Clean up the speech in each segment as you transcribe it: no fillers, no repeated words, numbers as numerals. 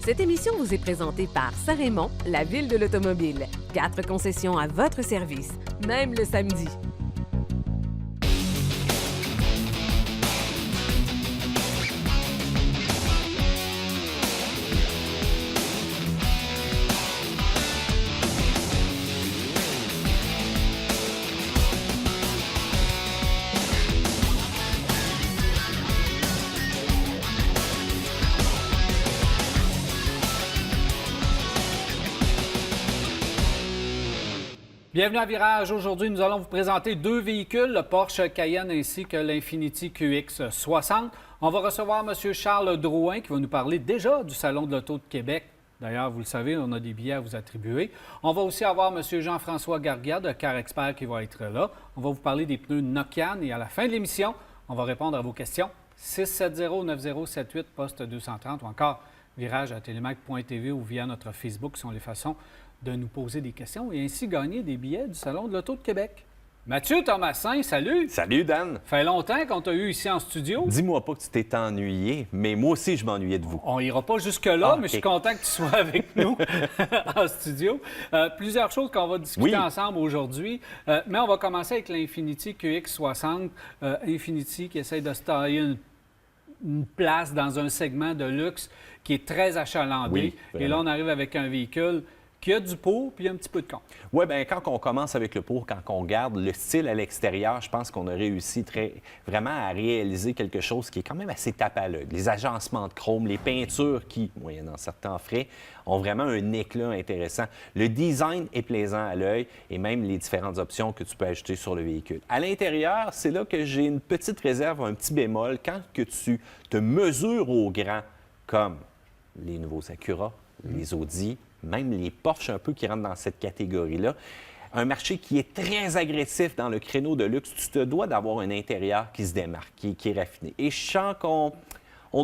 Cette émission vous est présentée par Saint-Raymond, la ville de l'automobile. 4 concessions à votre service, même le samedi. Bienvenue à Virage. Aujourd'hui, nous allons vous présenter 2 véhicules, le Porsche Cayenne ainsi que l'Infiniti QX60. On va recevoir M. Charles Drouin qui va nous parler déjà du Salon de l'Auto de Québec. D'ailleurs, vous le savez, on a des billets à vous attribuer. On va aussi avoir M. Jean-François Garga de Car Expert qui va être là. On va vous parler des pneus Nokian et à la fin de l'émission, on va répondre à vos questions. 670-9078, poste 230 ou encore virage@télémac.tv ou via notre Facebook sont les façons de nous poser des questions et ainsi gagner des billets du Salon de l'Auto de Québec. Mathieu Thomasin, salut! Salut, Dan! Fait longtemps qu'on t'a eu ici en studio. Dis-moi pas que tu t'es ennuyé, mais moi aussi, je m'ennuyais de vous. On ira pas jusque-là, OK. mais je suis content que tu sois avec nous en studio. Plusieurs choses qu'on va discuter ensemble aujourd'hui, mais on va commencer avec l'Infiniti QX60. Infiniti qui essaie de se tailler une place dans un segment de luxe qui est très achalandé. Oui, et là, on arrive avec un véhicule qui a du pour puis un petit peu de contre. Oui, bien, quand on commence avec le pour, quand on regarde le style à l'extérieur, je pense qu'on a réussi vraiment à réaliser quelque chose qui est quand même assez tape à l'œil. Les agencements de chrome, les peintures qui, moyennant certains frais, ont vraiment un éclat intéressant. Le design est plaisant à l'œil et même les différentes options que tu peux ajouter sur le véhicule. À l'intérieur, c'est là que j'ai une petite réserve, un petit bémol. Quand que tu te mesures au grand, comme les nouveaux Acura, les Audi, même les Porsche un peu qui rentrent dans cette catégorie-là. Un marché qui est très agressif dans le créneau de luxe. Tu te dois d'avoir un intérieur qui se démarque, qui est raffiné. Et je sens qu'on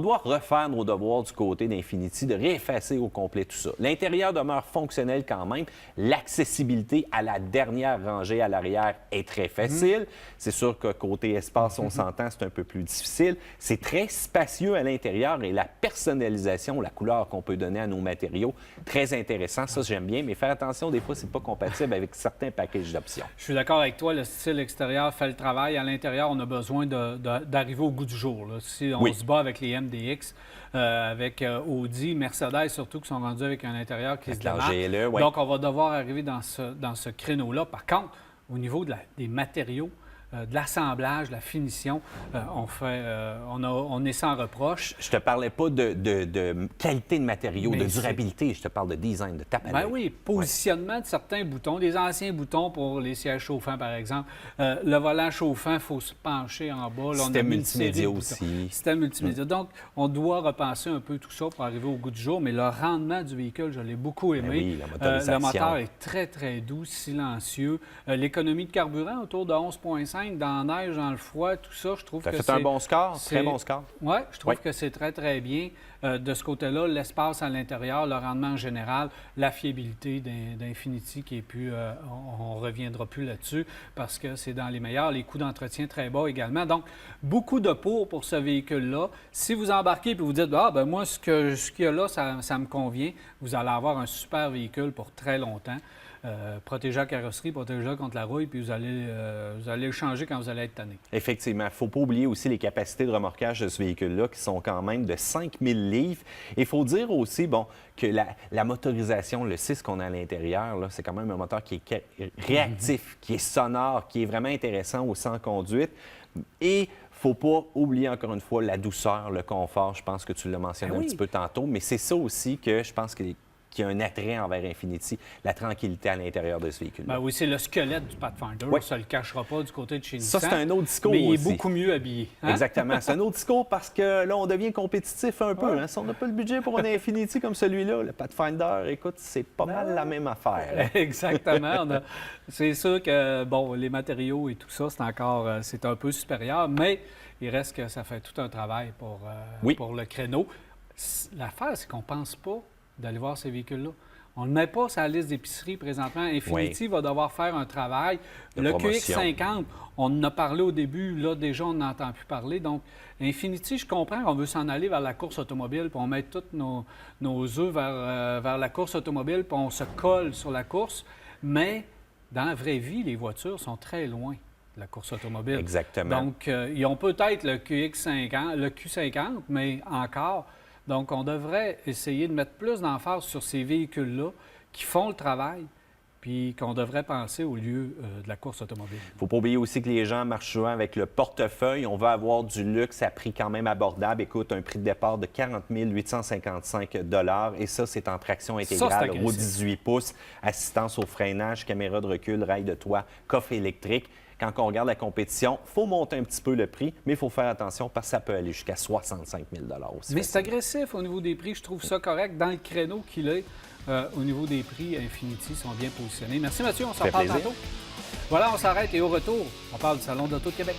doit refaire nos devoirs du côté d'Infiniti, de réeffacer au complet tout ça. L'intérieur demeure fonctionnel quand même. L'accessibilité à la dernière rangée à l'arrière est très facile. C'est sûr que côté espace, on s'entend, c'est un peu plus difficile. C'est très spacieux à l'intérieur et la personnalisation, la couleur qu'on peut donner à nos matériaux, très intéressant. Ça, j'aime bien, mais faire attention, des fois, c'est pas compatible avec certains packages d'options. Je suis d'accord avec toi, le style extérieur fait le travail. À l'intérieur, on a besoin d'arriver au goût du jour. Là. Si on se bat avec les MDX, avec Audi, Mercedes surtout, qui sont rendus avec un intérieur qui se démarque. GLE, ouais. Donc, on va devoir arriver dans ce créneau-là. Par contre, au niveau des matériaux, de l'assemblage, de la finition, on est sans reproche. Je te parlais pas de qualité de matériaux, de durabilité. Je te parle de design, de tape à l'œil. Ben oui, positionnement de certains boutons, des anciens boutons pour les sièges chauffants, par exemple. Le volant chauffant, il faut se pencher en bas. Là, Système multimédia aussi. Système multimédia. Donc, on doit repenser un peu tout ça pour arriver au goût du jour, mais le rendement du véhicule, je l'ai beaucoup aimé. Ben oui, la motorisation. Le moteur est très, très doux, silencieux. L'économie de carburant, autour de 11,5 dans la neige, dans le froid, tout ça, je trouve que c'est... Ça fait un bon score, très bon score. Oui, je trouve que c'est très, très bien. De ce côté-là, l'espace à l'intérieur, le rendement en général, la fiabilité d'Infiniti qui est plus... on ne reviendra plus là-dessus parce que c'est dans les meilleurs. Les coûts d'entretien très bas également. Donc, beaucoup de pour ce véhicule-là. Si vous embarquez et vous dites « Ah, ben moi, ce qu'il y a là, ça me convient », vous allez avoir un super véhicule pour très longtemps. Protéger la carrosserie, protéger contre la rouille, puis vous allez le changer quand vous allez être tanné. Effectivement. Il ne faut pas oublier aussi les capacités de remorquage de ce véhicule-là qui sont quand même de 5000 livres. Et il faut dire aussi que la motorisation, le 6 qu'on a à l'intérieur, là, c'est quand même un moteur qui est réactif, qui est sonore, qui est vraiment intéressant au sans conduite. Et il ne faut pas oublier encore une fois la douceur, le confort. Je pense que tu l'as mentionné un petit peu tantôt, mais c'est ça aussi que je pense qu'il y a un attrait envers Infiniti, la tranquillité à l'intérieur de ce véhicule. Ben oui, c'est le squelette du Pathfinder. Oui. Ça ne le cachera pas du côté de chez Nissan. Ça, c'est un autre discours mais il est aussi. beaucoup mieux habillé. Hein? Exactement. C'est un autre discours parce que là, on devient compétitif un peu. Hein? Si on n'a pas le budget pour un Infiniti comme celui-là, le Pathfinder, écoute, c'est pas mal la même affaire. Exactement. C'est sûr que, bon, les matériaux et tout ça, c'est un peu supérieur, mais il reste que ça fait tout un travail pour le créneau. L'affaire, c'est qu'on ne pense pas d'aller voir ces véhicules-là. On ne le met pas sur la liste d'épicerie présentement. Infiniti va devoir faire un travail. De Le promotion. QX50, on en a parlé au début. Là, déjà, on n'entend plus parler. Donc, Infiniti, je comprends qu'on veut s'en aller vers la course automobile, puis on met tous nos œufs vers la course automobile, puis on se colle sur la course. Mais dans la vraie vie, les voitures sont très loin de la course automobile. Exactement. Donc, ils ont peut-être le QX50, le Q50, mais encore. Donc, on devrait essayer de mettre plus d'emphase sur ces véhicules-là qui font le travail, puis qu'on devrait penser au lieu de la course automobile. Il ne faut pas oublier aussi que les gens marchent souvent avec le portefeuille. On veut avoir du luxe à prix quand même abordable. Écoute, un prix de départ de 40 855 $ et ça, c'est en traction intégrale, agressif. roue 18 pouces, assistance au freinage, caméra de recul, rail de toit, coffre électrique. Quand on regarde la compétition, il faut monter un petit peu le prix, mais il faut faire attention parce que ça peut aller jusqu'à 65 000 aussi. Mais c'est agressif au niveau des prix. Je trouve ça correct dans le créneau qu'il est. Au niveau des prix, Infiniti sont bien positionnés. Merci Mathieu, on s'en fait reparle plaisir. tantôt. Voilà, on s'arrête et au retour, on parle du Salon de l'Auto de Québec.